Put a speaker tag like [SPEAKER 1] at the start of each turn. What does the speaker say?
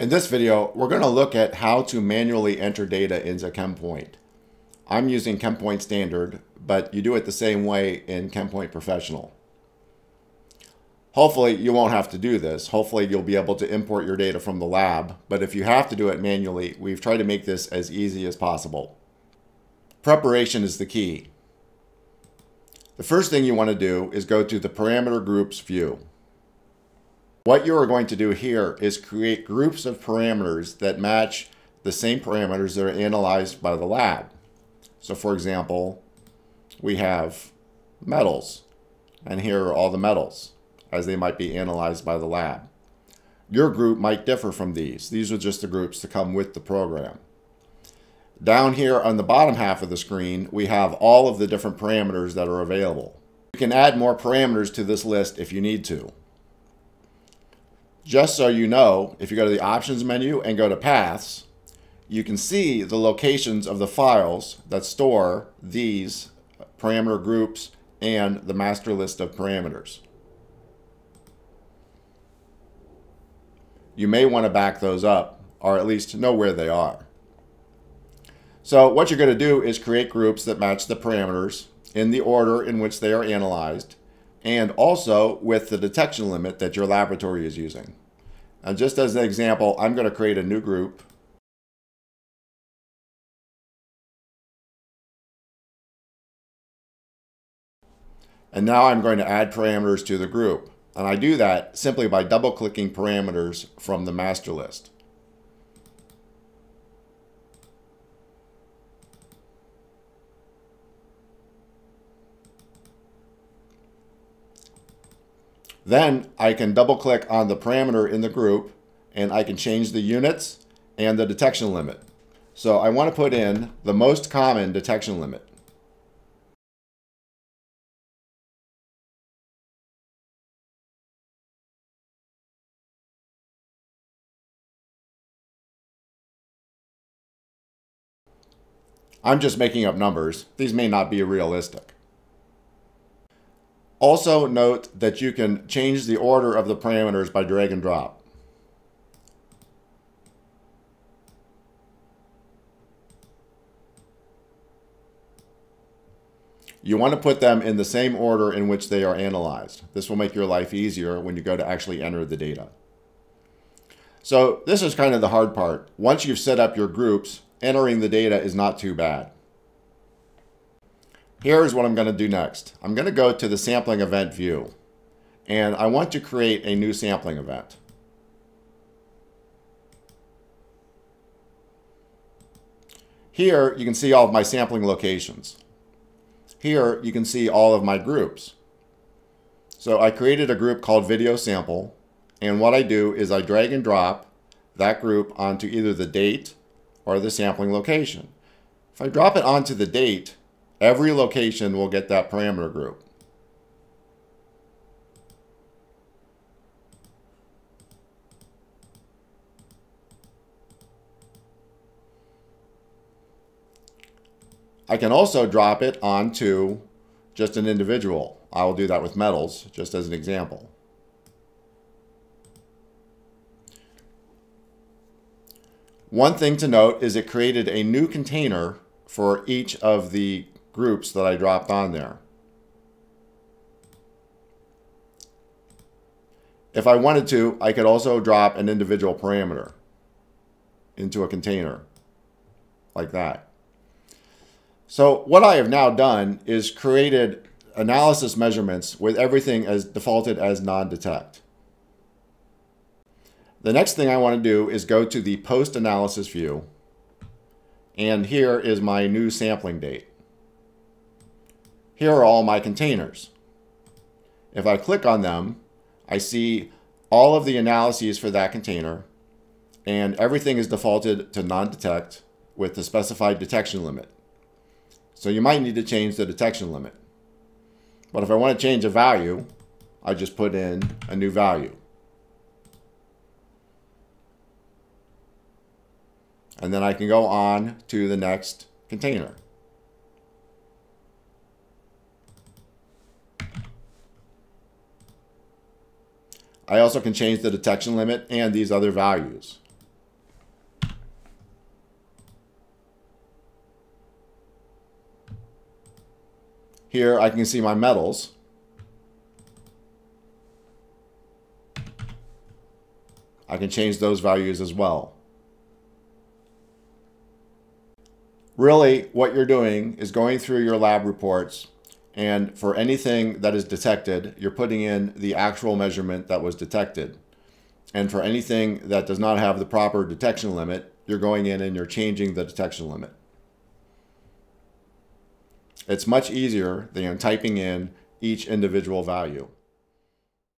[SPEAKER 1] In this video, we're going to look at how to manually enter data into ChemPoint. I'm using ChemPoint Standard, but you do it the same way in ChemPoint Professional. Hopefully, you won't have to do this. Hopefully, you'll be able to import your data from the lab, but if you have to do it manually, we've tried to make this as easy as possible. Preparation is the key. The first thing you want to do is go to the Parameter Groups view. What you are going to do here is create groups of parameters that match the same parameters that are analyzed by the lab. So for example, we have metals, and here are all the metals as they might be analyzed by the lab. Your group might differ from these. These are just the groups that come with the program. Down here on the bottom half of the screen, we have all of the different parameters that are available. You can add more parameters to this list if you need to. Just so you know, if you go to the Options menu and go to Paths, you can see the locations of the files that store these parameter groups and the master list of parameters. You may want to back those up, or at least know where they are. So what you're going to do is create groups that match the parameters in the order in which they are analyzed, and also with the detection limit that your laboratory is using. And just as an example, I'm going to create a new group. And now I'm going to add parameters to the group. And I do that simply by double-clicking parameters from the master list. Then I can double-click on the parameter in the group, and I can change the units and the detection limit. So I want to put in the most common detection limit. I'm just making up numbers. These may not be realistic. Also note that you can change the order of the parameters by drag and drop. You want to put them in the same order in which they are analyzed. This will make your life easier when you go to actually enter the data. So this is kind of the hard part. Once you've set up your groups, entering the data is not too bad. Here's what I'm going to do next. I'm going to go to the sampling event view, and I want to create a new sampling event. Here you can see all of my sampling locations. Here you can see all of my groups. So I created a group called Video Sample, and what I do is I drag and drop that group onto either the date or the sampling location. If I drop it onto the date, every location will get that parameter group. I can also drop it onto just an individual. I will do that with metals, just as an example. One thing to note is it created a new container for each of the groups that I dropped on there. If I wanted to, I could also drop an individual parameter into a container like that. So what I have now done is created analysis measurements with everything as defaulted as non-detect. The next thing I want to do is go to the post-analysis view, and here is my new sampling date. Here are all my containers. If I click on them, I see all of the analyses for that container, and everything is defaulted to non-detect with the specified detection limit. So you might need to change the detection limit. But if I want to change a value, I just put in a new value. And then I can go on to the next container. I also can change the detection limit and these other values. Here I can see my metals. I can change those values as well. Really, what you're doing is going through your lab reports, and for anything that is detected, you're putting in the actual measurement that was detected. And for anything that does not have the proper detection limit, you're going in and you're changing the detection limit. It's much easier than typing in each individual value.